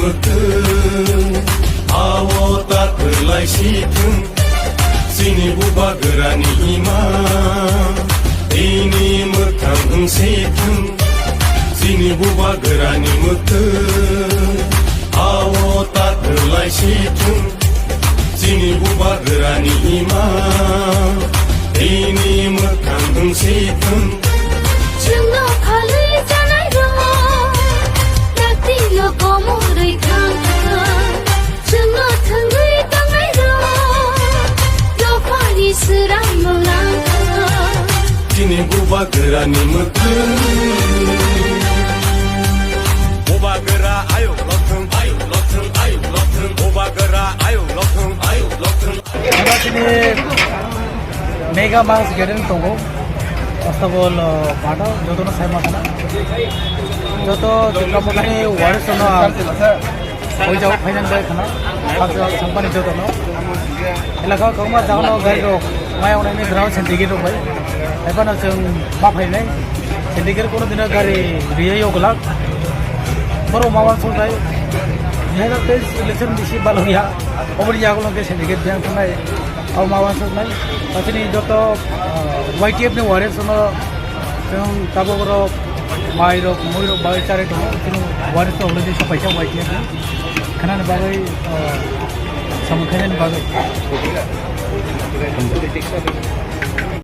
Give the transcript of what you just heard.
मोथों आwo ताखोलाय सिथों जोंनि बुबा गोरानि इमा दैनि मोखां ओंसेथों जोंनि बुबा गोरानि मोथों आwo ताखोलाय सिथों जोंनि बुबा गोरानि इमा दैनि मोखां ओंसेथों जोंनो फालै जानाय दङ दाख्लिल' गमरै थांखो जोंनो थोंगै दांनाय दङ दफानि सोरां मोलांखो दिनै बुबा गोरानि मोथों बुबा गोरा आयौ लथों आयौ लथों आयौ लथों बुबा गोरा आयौ लथों आयौ लथों दिनै मेगा मास गेदेर दङ First of all, pada jodoh na saya makan. Jodoh jika mungkin waris na, kau jauh finance baik kana, kalau sampai ni jodoh na. Elak kau mah jauh na gari ro, mai orang ni ground syndicate ro baik. Apa na jeng map hai nai, syndicate kono dina gari ria yo gelak. Baru mawan sulai. Yang nanti election disi balunya, orang yang aku lagi syndicate yang tunai. Aw mawan sulai. Tapi ni jodoh YTF ni waris na yung tabo ko mayro moiro bagay cari dong kinu waris to already sa paisa YTF ni kana na bagay samukhayan bagay